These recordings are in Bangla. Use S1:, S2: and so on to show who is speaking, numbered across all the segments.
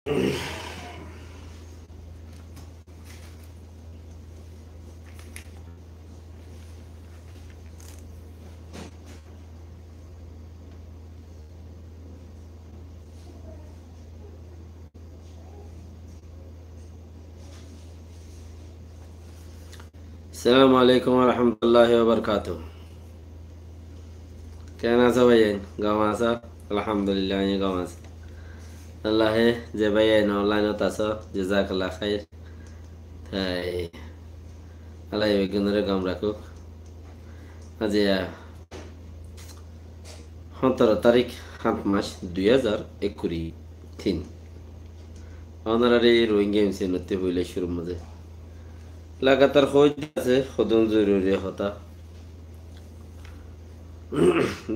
S1: السلام عليكم ورحمة الله وبركاته. কেন আছো ভাইয়ান? গাম আছো? আলহামদুলিল্লাহ আমি গাম আছি। আল্লাহে যে ভাইয়ান অনলাইনত আছো জাযাকাল্লাহ খাইর। তাই আল্লাহ বেগুনরে গাম রাখুক। আজি 17 তারিখ 7 মাস 2023 অনারারি রোহিঙ্গা এমসি নতে হইলে শুরু মধ্যে লাগাতার হইতে আছে খদন জরুরি হতা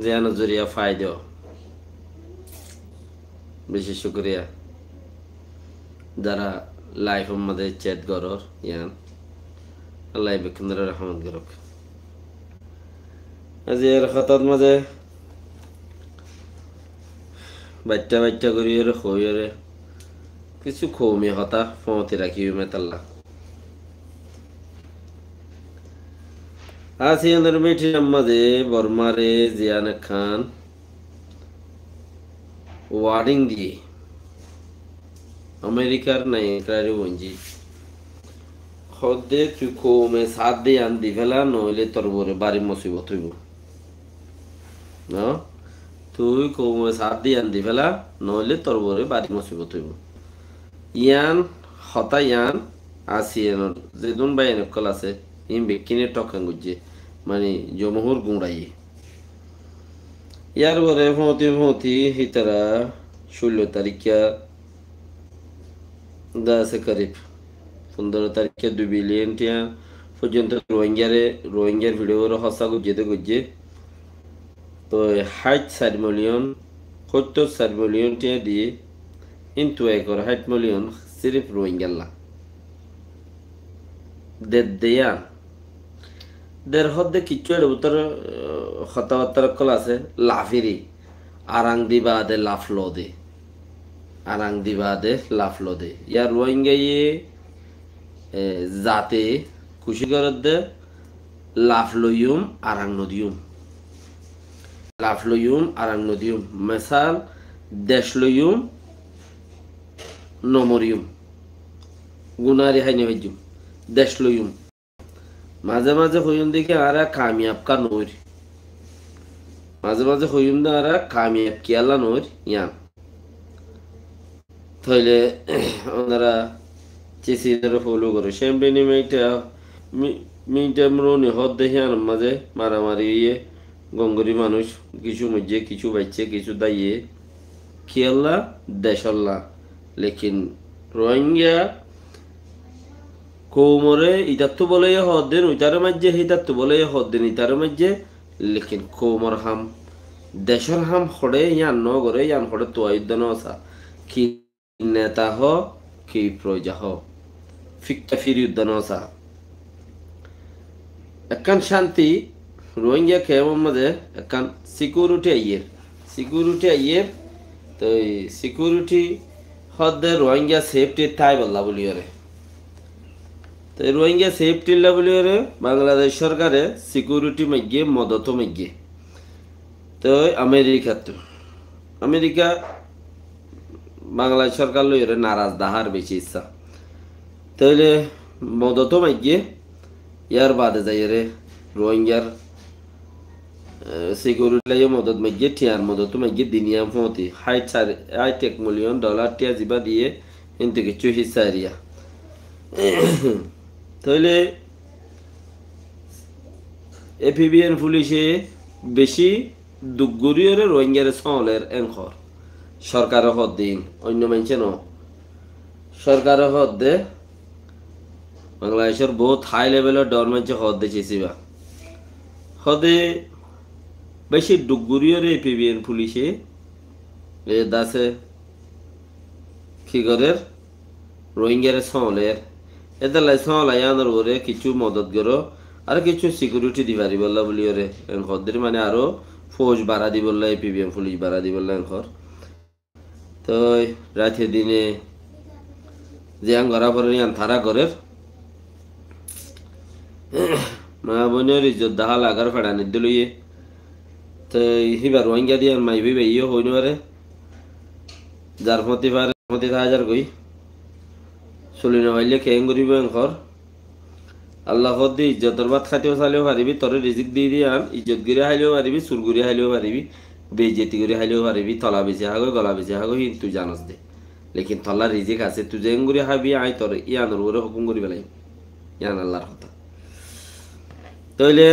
S1: যে নজরিয়া ফায়দা বেশি শুক্রিয়া যারা লাইফ মধ্যে চ্যাট করর ইয়ান আল্লাহ বেকুন্দর রহমত করুক। আজি এর খাতার মাঝে বাচ্চা বাচ্চা করিয়ে খইরে কিছু খৌমি হতা ফমতি রাখি মেতাল্লা আসিয়ানের মিঠি মাঝে বর্মারে জিয়ান খান ওয়ার্ডিং দিয়ে আমেরিকার নায়িকারে বঞ্জি খদ্দে তুই কমে সাথ দিয়ে আন দি ফেলা নইলে তোর বরে বাড়ি মুসিবত হইব না তুই কমে সাথ দিয়ে আন দি ফেলা নইলে তোর বরে বাড়ি মুসিবত হইব ইয়ান হতা ইয়ান আসিয়ানোর যেদুন বাই নকল আছে ইম বেকিনে টকান গুজে মানে জমহুর গুঁড়াই ইয়ার পরে ফমতি হিতারা 16 তারিখে দাসে করিব 15 তারিখে 2 বিলিয়ন টিয়া পর্যন্ত রোহিঙ্গার ভিডিওর হসা গুজে তো 60 মিলিয়ন 70 মিলিয়ন টিয়া দিয়ে ইন্টু একর 60 মিলিয়ন সিরিফ রোহিঙ্গাল্লা দেয়া দের হদ্দে কিচ্ছু এর উত্তর কথাবার্তা কল আছে লাফিরি আরাং দিবাদে লাফলো দে আরাং দিবাদে লাফলো দে ইয়ার রোহিঙ্গা জাতে খুশি করত দে লাফলইউম আরাং নদিউম মেসাল দেশলইউম নমরিউম গুনারি হাইনে ভাইজুম দেশলইউম মাঝে মাঝে হইম দেখে আর কামিয়াব কা নইর মাঝে হইম দে আর কামিয়াব কি আল্লাহ নইর ইয়ান তাইলে ওনারা চেসি ধরে ফলো করে শ্যাম্পেনি মিটা মরনি হদ দেখে আর মাঝে মারামারি গঙ্গরি মানুষ কিছু মজ্জে কিছু বাচ্চে কিছু দাইয়ে কি আল্লাহ দেশ আল্লাহ লেকিন রোহিঙ্গা কৌমরে ইতাত্তু বলে হদ্দেন ওইটার মাঝে হিতাত্তু বলে হদ্দেন ইতার মাঝে লেকিন কৌমর হাম দেশর হাম হড়ে ইয়ান ন করে ইয়ান হড়ে তো আয়ুদ্ধ নসা কি নেতা হ কি প্রজা হ ফিক্কা ফির যুদ্ধ নসা একখান শান্তি রোহিঙ্গা খেয়ার মধ্যে একখান সিকিউরিটি আইয়ের তো সিকিউরিটি হদ্দে রোহিঙ্গা সেফটি তাই বললা বলি রে তো রোহিঙ্গা সেফটি বলি রে বাংলাদেশ সরকারে সিকিউরিটি মাইগে মদত মাইগে তো আমেরিকা বাংলাদেশ সরকার লই রে নারাজ দাহার বেশি ইচ্ছা তাইলে মদত মাইগে ইয়ার বাদে যাই রে রোহিঙ্গার সিকিউরিটি লাগে মদত মাইগে টিয়ার মদত মাইগে দিনিয়া ফমতি $1 মিলিয়ন টিয়া জিবা দিয়ে কিন্তু কিছু হিসা এরিয়া তাহলে এপিবিএন পুলিশে বেশি দুগুরিয়রে রোহিঙ্গার সলের এনখর সরকারের হদ দিন অন্য মানছে ন সরকারের হদ দে বাংলাদেশের বহুত হাই লেভেলের ডর মানছে হদ দিয়েছিবা হদে বেশি দুগুরিয়রে এপিবিএন পুলিশে এ দাসে কি করে রোহিঙ্গার সলের এদের লাই আনার ওরে কিছু মদত করো আর কিছু সিকিউরিটি দিবারি বললা বলি ওরে এনখদের মানে আরো ফৌজ বাড়া দি বললা এপিবিএম পুলিশ বাড়া দি বললা এনখর তো রাতে দিনে যে আন ঘরা পরে ইয়ান থারা ঘরের মা বোনের ইজ্জত দাহা লাগার ফেড়ানি দিলইয়ে তো হিবার রোহিঙ্গা দিয়ে মাই ভাই ইয়ে হইনি পারে যার মতি হাজার কই চলি নহলে খেং করিব এংখর আল্লাহ দি ইজ্জতর ভাত খাইতেও চাইলেও পারিবি তরে রিজিক দিয়ে দিয়ে আন ইজ্জত করে হাইলেও পারিবি চুর করে হাইলেও পারিবি বেজেতি করে হাইলেও পারিবি তলা বেঁচে হাগো গলা বেঁচে হাগো হি তুই জানস দে লেকিন তলা রিজিক আছে তুই যেং করে হাবি আই তরে ইয়ানোর উপরে হুকুম করি পেলাই ইয়ান আল্লাহর কথা তইলে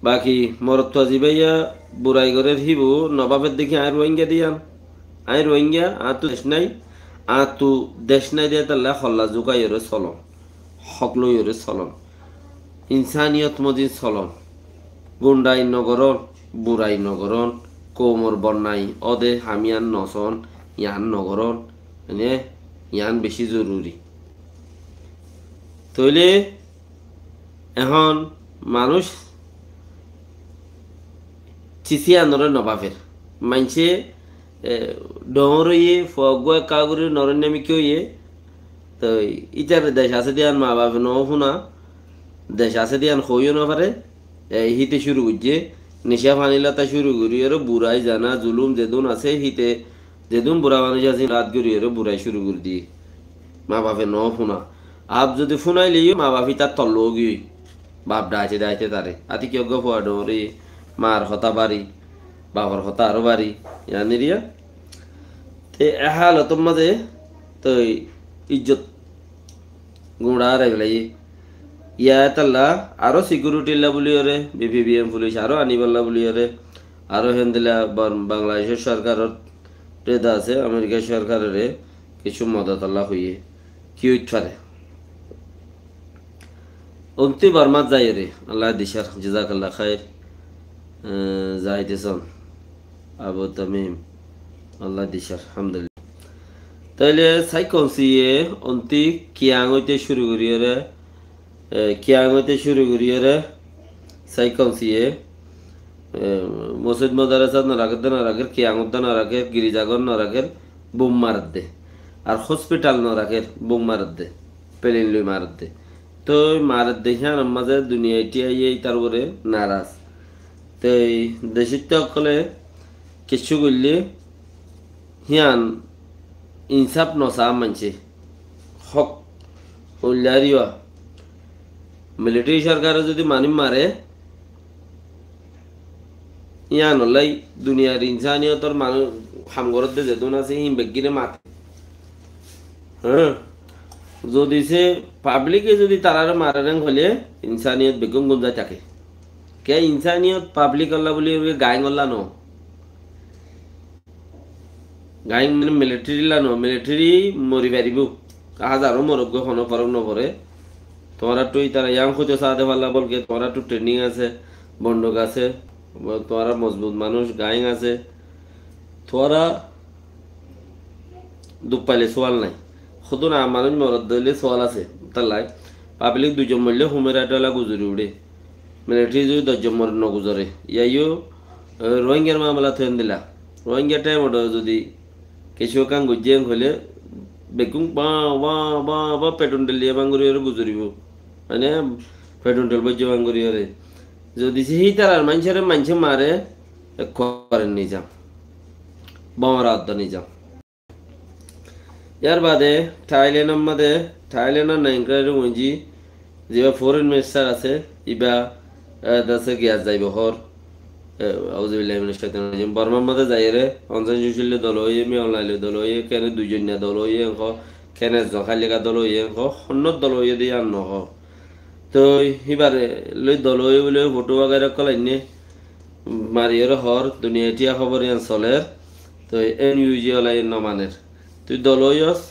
S1: বাকি মরত জিবাইয়া বুড়াই ঘরের হিবু নবাবের দেখি আয় রোহিঙ্গা দিয়ান আয় রোহিঙ্গা আ তু দেশ নাই দিয়ে তাল্লা হল্লা জুকাই ওরে চলন হকলই ওরে চলন ইনসানিয়ত মজিদ চলন গুন্ডাই নগরন বুড়াই নগরন কোমর বন্যাই অদে হামিয়ান নসন ইয়ান নগরন মানে ইয়ান বেশি জরুরি তইলে এখন মানুষ চিচি আনরে নবাফের মানছে ডরইয়ে ফগুয়া কাগুরি নরনামি কিয়ে তো ইটার দেশ আছে দিয়ান মা বাপে ন শুনা দেশ আছে দিয়ান হইও না পারে হিতে শুরু করছে নেশা ফানিলাতা শুরু করি আর বুড়াই জানা জুলুম যেদুন আছে হিতে যেদুন বুড়া মানুষ আছে রাত করি আর বুড়াই শুরু করে দিয়ে মা বাপে ন শুনা আপ যদি শুনাই লিও মা বাপি তার তল্ল গিয়ে বাপ ডাইতে তারে আতি কেউ গফা ডরে মার হতা বাড়ি বাবার হতা আরো বাড়ি জানিরিয়া তে এহালত মাঝে তো ইজ্জত গুঁড়া রেগলাই ইয়া তাল্লা আরো সিকিউরিটি বলি ওরে বিপিবিএম পুলিশ আরো আনিবাল্লা বলি ওরে আরো হেন্দিলা বাংলাদেশের সরকারের রেদা আছে আমেরিকা সরকারের কিছু মদত আল্লাহ হইয়ে কি উঠে অন্তি বর্মাত যাই রে আল্লাহ দিশার জাজাকাল্লাহ খায়ের যাইতেছন আবু তামিম আল্লাহ দিশার আলহামদুলিল্লাহ তাইলে সাইকনসিয়ে অন্তি কিয়াং হইতে শুরু করিয়ে রে সাইকনসিয়ে মসজিদ মাদ্রাসা না রাখের কিয়াং না রাখের গিরিজাগর না রাখের বোম মারত দে আর হসপিটাল না রাখের বোম মারত দে প্লেন লই মারত দে তো মারত দেখে মাঝে দুনিয়া এটিয়াই তারপরে নারাজ তো দেশের সকলে কিছু করলে হিয়ান ইনসাফ নসা মানছে হক উল্লারিয়া মিলিটারি সরকারে যদি মানি মারে ইয়ান হলাই দুনিয়ার ইনসানিয়তর মানুষ হামগরত দে যেদুন আছে হিম বেগিরে মাতে হ্যাঁ যদি সে পাবলিকে যদি তারারে মারারেন হলে ইনসানিয়ত বেগম গুঞ্জায় থাকে কে ইনসানিয়ত পাবলিক আল্লাহ বলি গাইং আল্লাহ ন গাইং মানে মিলিটারি লানো মিলিটারি মরি পারিব হাজারো মরক হন ফরক নপরে তোমার একটু তারা ইয়াং খুঁজে সাথে পাল্লা বলকে তোমার একটু ট্রেনিং আছে বন্দুক আছে তোমার মজবুত মানুষ গাইং আছে তোরা দুঃখ পাইলে সোয়াল নাই শুধু না মানুষ মরদ দিলে সোয়াল আছে তার লাই পাবলিক দুজন মরলে হুমের আড্ডালা গুজরি উড়ে মিলিটারি যদি 10 জন মর নগুজরে ইয়াইও রোহিঙ্গার মামলা থইন দিলা রোহিঙ্গা টাইম যদি কিছু কাং গুজিয়াং হলে বেকুং বা বা বা বা পেট্রোল ঢেলিয়ে বাঙ্গুরি গুজরিব মানে পেট্রোল ঢেল বজ্য বাঙ্গুরি যদি সেই তার মানুষে মারে করেন নিজাম বমরা আদ্দা নিজাম ইয়ার বাদে থাইল্যান্ডের নাইনক্রাইর মঞ্জি যেবা ফরেন মিনিস্টার আছে ইবা দাসে গ্যাস যাইব হর আউযুবিল্লাহি মিনাশ শাইতানির রাজিম বর্মার মধ্যে যাইরে অনসান সুশীল দল হইয়ে মি অনলাইন দল হইয়ে কেন দুইজনিয়া দল হইয়ে কেন জখালিকা দল হইয়ে অন্য দল হইয়ে দিয়ে আর নহ তো হিবারে লই দল হইয়ে বলে ফটো বাগারে কলাইনে মারিয়ের হর দুনিয়া এটিয়া খবর ইয়ান চলের তো এন ইউজি অলাই নমানের তুই দল হইয়স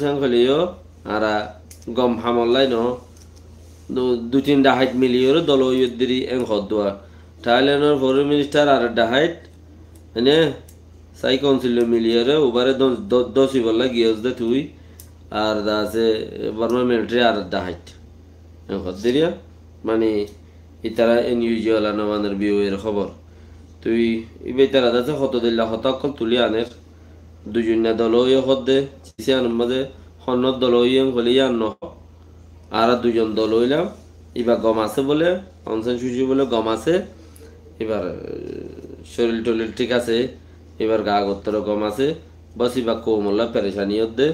S1: হ্যাং হলিও আর গম হামলাই ন 2-3 ডাহাইট মিলিয়ে দল হইয়ে দিরি এং হদুয়া থাইল্যান্ডের ফরেন মিনিস্টার আর ডাহাইট মানে সাই কাউন্সিল মিলিয়ে ওবারে 10 বললা গিয়েস দে তুই আর আছে বর্মা মিলিটারি আর ডাহাইট হদিরিয়া মানে ইতারা এন ইউজি ওলা নমানের বিয়ের খবর তুই ইবে তারা দাসে হত দিল্লা হতাকল তুলি আনের দুজনা দলইও হদ্দে চিসিয়ান মাঝে হন্নত দলইও হলিয়ান ন আর দুজন দল হইলাম এবার গম আছে বলে অনসেন সুশি বলে গম আছে এবার শরীর টলির ঠিক আছে এবার গা গত্তর গম আছে বস এবার কোমলা পেরেশানি হদ্দে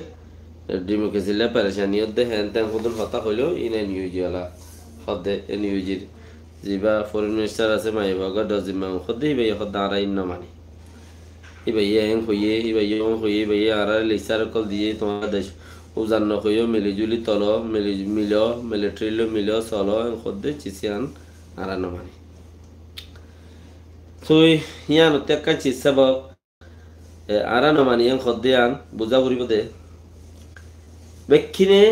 S1: ডিমোক্রেসিলে পেরেশানি হদ্দে হ্যান ত্যান হদুন হতা হইলেও ইনে নিউজিওয়ালা হদ্দে এ নিউজির যিবা ফরেন মিনিস্টার আছে মাইবাগ ডজিমা হদ্দে ইবাই হদ্দা আর ইন্ন মানি ইবাই এং হইয়ে ইবাই এং হইয়ে ইবাই আর লিসার কল দিয়ে তোমার দেশ উজান নকইও মিলিজুলি তল মিল মিলিটারিল মিল চল হদ্দে চিসিয়ান আর নমানি তুই ইয়ান তেকা চিসাব আর নমানি এং হদ্দে আন বুঝা করিব দে বেক্ষিনে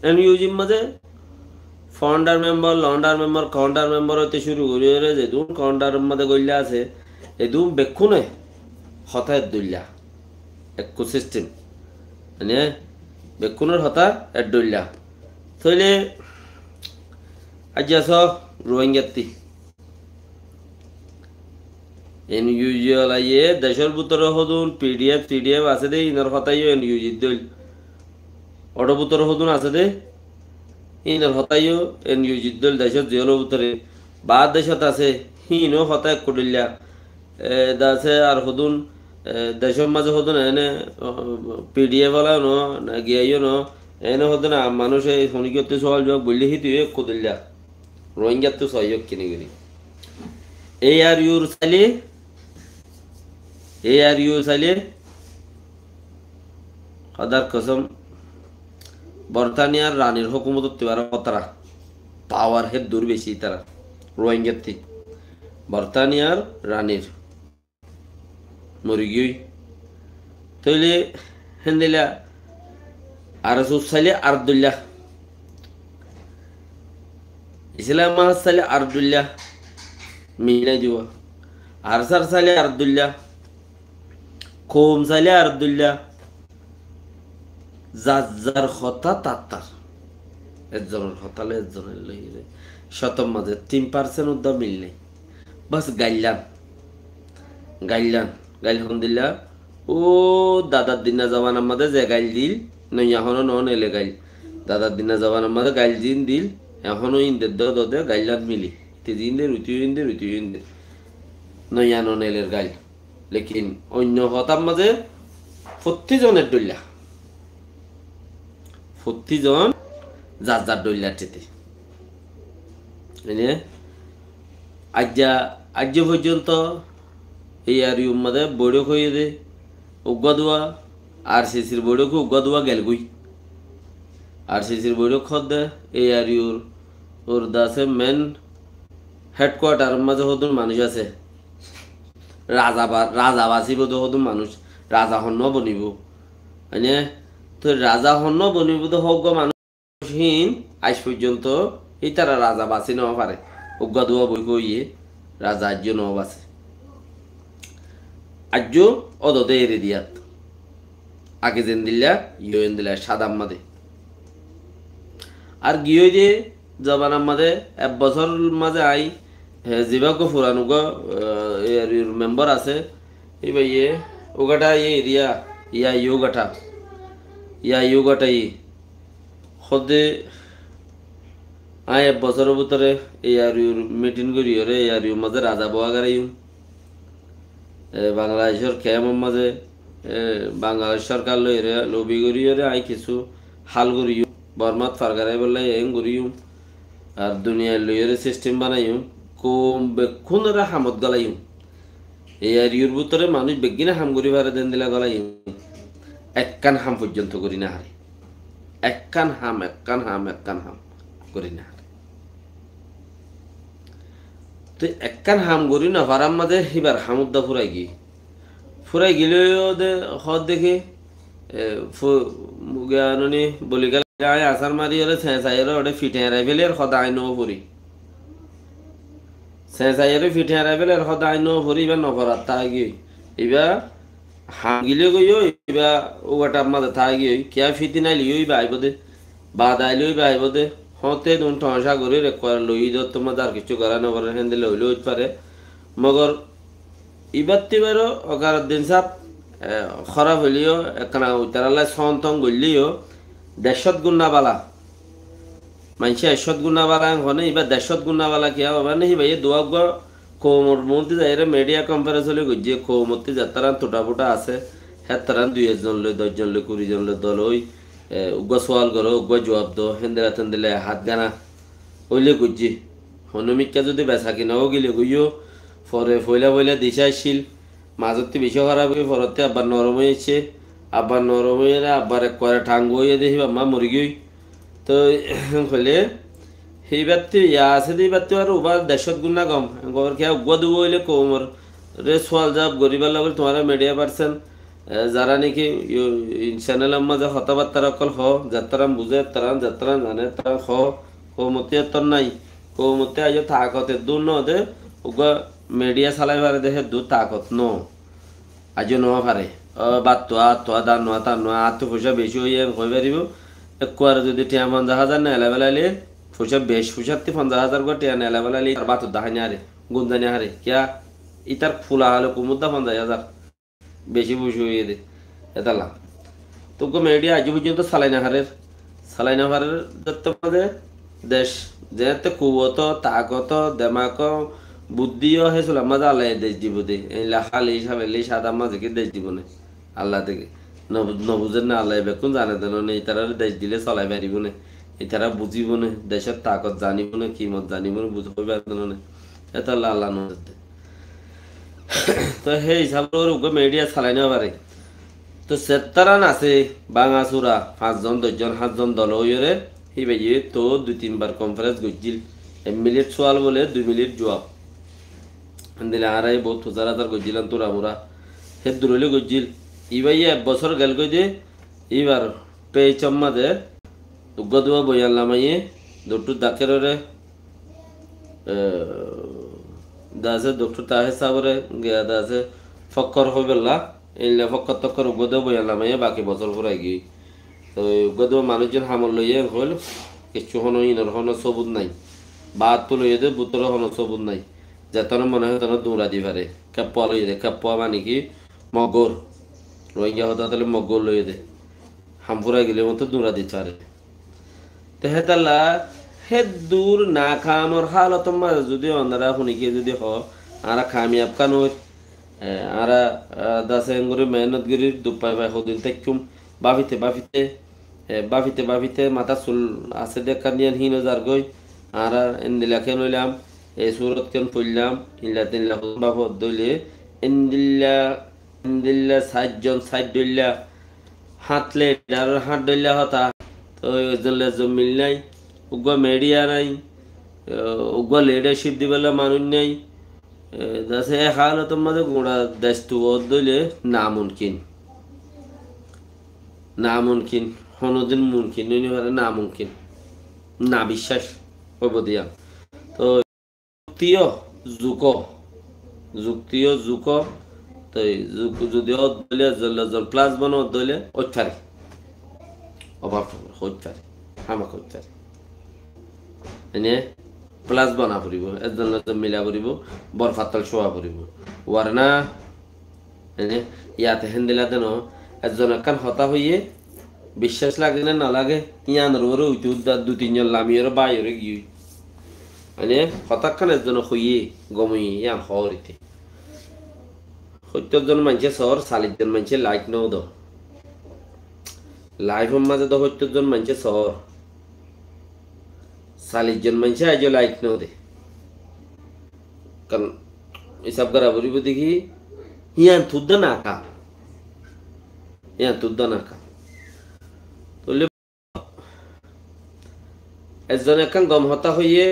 S1: এন ইউজিম মাঝে founder member launder member counter member হইতে শুরু করি যে দুন কাউন্টার মধ্যে গইলা আছে এই দুন বেক্ষুনে হতায় দইলা একু সিস্টেম মানে বেক্ষুনের হতা এর দইলা থইলে আজ আস রোহিঙ্গাতি এন ইউজিওয়াল আইয়ে দেশের ভিতরে হদুন পিডিএফ আছে দে ইনার হতাইও এন ইউজি দইল অটো ভিতরে হদুন আছে দে ইনার হতাইও এন ইউজি দইল দেশের জেলের ভিতরে বাদ দেশত আছে হিনও হতায় কুডিল্লা দাসে আর হদুন দেশের মাঝে হদুন এনে পিডিএফ ওলা ন গিয়াইও ন এনে হদুন মানুষ এই শনিকতে সহজ যোগ বললে হি তুই কুদিল্লা রোহিঙ্গার তো সহযোগ কিনে গেলি এই আর ইউর চাইলে হদার কসম বর্তানিয়ার রানীর হুকুমত তারা পাওয়ার হেড দূর বেশি তারা রোহিঙ্গার থেকে বর্তানিয়ার রানীর মরি গিয়ে তৈলে হেন্দিলা আর চাইলে আরদুল্লাহ ইসলাম মাহ চাইলে আরদুল্লাহ মিলাই দিব আর সার চাইলে আরদুল্লাহ কোম চাইলে আরদুল্লাহ যার হতা তার একজনের হতালে একজনের লইলে শতম মাঝে 3% উদ্যম মিললে বাস গাইল দিল্লা ও দাদার দিনা জবান আমাদের যে গাইল দিল নই এখনো নন এলে গাইল দাদার দিনা জবান আমাদের গাইল দিল এখনো ইন্দের দে গাইলান মিলি তিনদের রুতিও নই নন এলের গাইল লেকিন অন্য হতার মাঝে 40 জনের ডইলা 40 জন যার ডইলা টেতে আজ পর্যন্ত এই আর ইউর মধ্যে বৈঠক হয়ে দে উগ্গা আর সিসির বৈঠক উগ্গা গেলগুই আর সিসির বৈঠক দে এই আর ইউর ওর দাসে মেন হেডকোয়ার্টার মাঝে হদুন মানুষ আছে রাজা বাঁচিব তো হদুন মানুষ রাজা হন্য বনিব মানে তো রাজা হন্য বনিব তো হোক মানুষহীন আজ পর্যন্ত এই তারা রাজা বাঁচি নেওয়া পারে উগ্গা বই কইয়ে রাজা আজ্য ন বাঁচে আজ্য অদতে এরে দিয়াত আগে যেন দিল্লা ইয়েন দিলা সাদাম মাদে আর গিয়ে যে জবান মাঝে 1 বছর মাঝে আই জীবাক ফুরানুগ মেম্বার আছে এই ভাইয়ে ওগাটা এরিয়া ইয়োগাটা সদে আই 1 বছরের ভিতরে এই আর মিটিং করি রে এই আর মাঝে রাজা বোয়া গাড়াইম বাংলাদেশের খেয়ামের মাঝে বাংলাদেশ সরকার লইরে লবি করিও আই কিছু হাল করিও বর্মাত ফারগারাই বললে এং করিও আর দুনিয়ার লইরে সিস্টেম বানাইও কম বেক্ষণরা হামত গলাইও এই আর ইউর ভিতরে মানুষ বেগিনা হাম করি পারে দেন দিলা গলাইও এককান হাম পর্যন্ত করি না হারে এককান হাম করি না হারে তো এককান হাম করি না পারার মাঝে এবার হামুদ্দা ফুরাই গেলেও হদ দেখে মুগানি বলি গেল আসার মারি হলে চেঁচাইরে ওটা ফিটে হারাই ফেলে আর সদা আইনও পড়ি চেঁচাইরে ফিটে হারাই ফেলে আর সদা আইনও পড়ি এবার নপরাত তা গিয়ে এবার হাম গিলে গইও এবার ওটার মাঝে থা গিয়ে কিয়া ফিটি নাই লিও বা আইব দে বাদ আইলেও বা আইব দে হতে তুমি ঠসা করে লই দত তোমার আর কিছু করা নকরে হেন দিলে হইলে হইতে পারে মগর ইবার তিবারও অকার দিন সাপ খারাপ হইলেও একখানা তারালাই সন্তং গলিও 150 গুণা বালা মানুষে 100 গুণা বালা হনে এবার 150 গুণা বালা কি হবে না ভাই দোয়াগ কোমর মধ্যে যাইরে মিডিয়া কনফারেন্স হলে গিয়ে কোমরতে যাত্রা টোটা ফুটা আছে হ্যাঁ তারা 2 জন লই 10 জন লই 20 জন লই দল ওই উগ্র সওয়াল করো উগ্র জবাব দো হেন্দেরা তেন্দেলে হাত গানা ওইলে গুজি হনুমিকা যদি বেচা কিনাও গেলে গইও পরে ফইলা ফইলা দিশা আসছিল মাজতে বেশি খারাপ হয়ে পরতে আবার নরম হয়েছে আবার নরম হয়ে আবার করে ঠাঙ্গ হয়ে দেখি মা মরি গই তো হলে সেইবারতে ইয়া আছে এইবারতে আর ওবার 150 গুণা কম গর খেয়া উগ্র দুগো হইলে কোমর রে সোয়াল জাব গরিবার লাগল তোমার মিডিয়া পারসন যারা নাকি চ্যানেল আম্মা যে কথাবার্তা অকল হ যাত্রাম বুঝে যাত্রা জানে তারা হ কৌমতে তোর নাই কৌমতে আজ তাকতে দূর ন দে উগা মিডিয়া চালাই পারে দেখে দূর তাকত ন আজ নোয়া পারে বাত দান নোয়া তার নোয়া আত্ম পয়সা বেশি হয়ে হয়ে পারিব একবার যদি টিয়া 50,000 না এলাবেলাইলে পয়সা বেশ পয়সাতে 50,000 করে টিয়া না এলাবেলাইলে আর বাত দাহানি হারে গুন্দানি হারে কিয়া ইতার ফুলা হলে কুমুদা 50,000 বেশি বসে হয়ে দে এতালা তোকে মিডিয়া আজ পর্যন্ত সালাই না হারের যত মাঝে দেশ যেতে কুয়ত তাকত দেমাক বুদ্ধিও হয়েছিল মাঝে আল্লাহ দেশ দিব দে এই লাখালি সাবেলি সাদা মাঝে কি দেশ দিব না আল্লাহ থেকে নবুঝেন না আল্লাহ বেকুন জানে দেন এই তারা দেশ দিলে চলাই পারিব না এই তারা বুঝিব না দেশের তাকত জানিব না কিমত জানিব না বুঝতে পারবে না এটা আল্লাহ নজর দে তো সেই হিসাবে ওকে মিডিয়া চালাই না পারে তো সেতারান আছে বাঙাচুরা 5 জন 10 জন 7 জন দল হইরে সেই বাজে তো 2-3 বার কনফারেন্স গজিল 1 মিনিট সোয়াল বলে 2 মিনিট জবাব দিলে আরাই বহুত হাজার গজিলাম তোরা মোরা হে দূরলে গজিল ইবাই 1 বছর গেল কই দে এবার পেয়ে চম্মা দে উগদুয়া বয়াল্লাম আইয়ে দুটো দাকেরে দাসে ডক্টর তাহে সাবরে গিয়া দাসে ফক্কর হইবেলা এইলে ফক্কর তক্কর উগদুয়া বয়াল্লাম আইয়ে বাকি বছর পরাই গই তো উগদুয়া মানুষজন হামল লইয়ে হইল কিছু হনো ইনর হনো সবুত নাই বাত তো লইয়ে দে বুতর হনো সবুত নাই যেতন মনে হয় তখন দৌড়া দি পারে কাপ্পা লইয়ে দে কাপ্পা মানে কি মগর রোহিঙ্গা হতো তাহলে মগর লইয়ে দে হামপুরা গেলে মতো দৌড়া দিতে পারে তো হেতাল্লা হে দূর না খামর হালত যদি অন্ধারা শুনিকে যদি হ আরা খামিয়াব কানো আরা দাসেঙ্গরে মেহনত গিরি দুপাই পাই হদিন তেকুম বাফিতে মাথা চুল আছে দেখা নিয়ে হিন যার গই আরা এন্দিলা কেন লইলাম এই সুরত কেন পড়লাম ইল্লা তিনলা বাপ দইলে এন্দিল্লা 60 জন 60 দইল্লা হাতলে আর হাত দইল্লা হতা তো ওজনলে জমিল নাই উগ্র মিডিয়া নাই উগ্র লিডারশিপ দিবেলা মানুষ নাই দাসে হালত মাঝে গোড়া দেশ তো দইলে নামুনকিন হনদিন মুমকিন নামুমকিন না বিশ্বাস হইব দিয়া তো যুক্তিও যুক তো যদি দইলে প্লাস বানো দইলে ওইটারে অভাব হইতারে আমাক হইতারে এনে প্লাস বানা পড়িব এজন মিলা পড়িব বরফাতল শোয়া পড়িব ওয়ার না এনে ইয়াতে হেন্দিলা দেন একজন একান হতা হইয়ে বিশ্বাস লাগে না লাগে ইয়ানোর ওরে উঠে 2-3 জন লামিয়ের বাইরে গিয়ে মানে হতাক্ষণ একজন হইয়ে গমিয়ে ইয়ান হরিতে 70 জন মানুষের শহর 40 জন মানুষের লাইক নেও দ লাইফের মাঝে তো 70 জন মানুষের শহর 40 জন মানুষে আজ লাইক নেও দে কারণ এসব করা বলিব দেখি ইয়ান তুদ্দ না কা একজন এখন গম হতা হইয়ে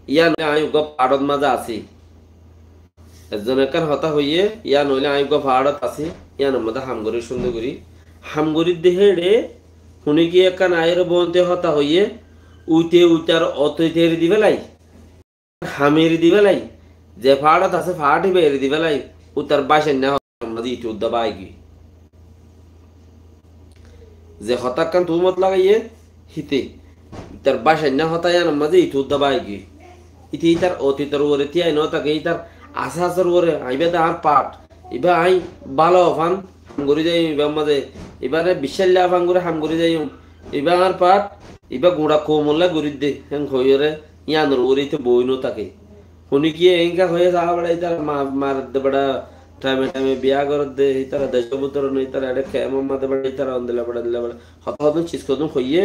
S1: ইয়ান আয়োগ পাড়ত মাঝে আছি একজন এখন হতা হইয়ে ইয়া নইলে আয়োগ পাড়ত আছি ইয়ান মধ্যে হামগরি সুন্দর করি হামগরির দেহে রে শুনে কি এখন আয়ের বনতে হতা হইয়ে উইটার অতৈতের দিবে লাই হামের দিবে লাই যে পাড়ত আছে ফাটি বের দিবে লাই উতার বাসেন না মধ্যে ইটু দবাই গি যে হতাকান তুমত লাগাইয়ে হিতে তার বাসায় না হতায়ান মাঝে ইটু দবাই গি ইতি তার অতীতের ওরে তিয়াই ন তাকে তার আশাসের ওরে আইবে আর পাট ইবা আই ভালো ফান হামগুড়ি যাই ইবা মাঝে এবারে বিশাল্লা ফাঙ্গুরে হামগুড়ি যাই ইবা আর পাট ইবা গুড়া কোমল্লা গুড়ি দে হেন হইরে ইয়ানোর উড়িতে বইনো থাকে শুনি কি এঙ্কা হয়ে যাওয়া বেড়াই তার মার দে বড়া টাইমে টাইমে বিয়া করত দে তারা দেশবুতর নই তারা এটা কেমন মাদে বড়াই তারা অন্দিলা বড়া দিলা বড়া হত হত চিজ কদম হইয়ে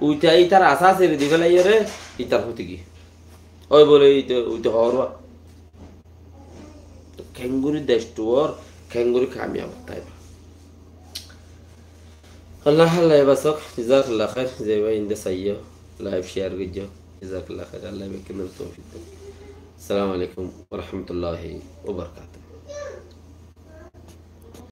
S1: উইটাই তার আশা ছেড়ে দি ফেলাই রে ইতার হতে কি ওই বলে উইতে হওয়ার খেঙ্গুরি দেশ টুয়ার খেঙ্গুরি কামিয়াব তাই الله الله يبارك جزاك الله خير زي ما عند سيو لايف شير فيديو جزاك الله خير الله يبارك التوفيق السلام عليكم ورحمة الله وبركاته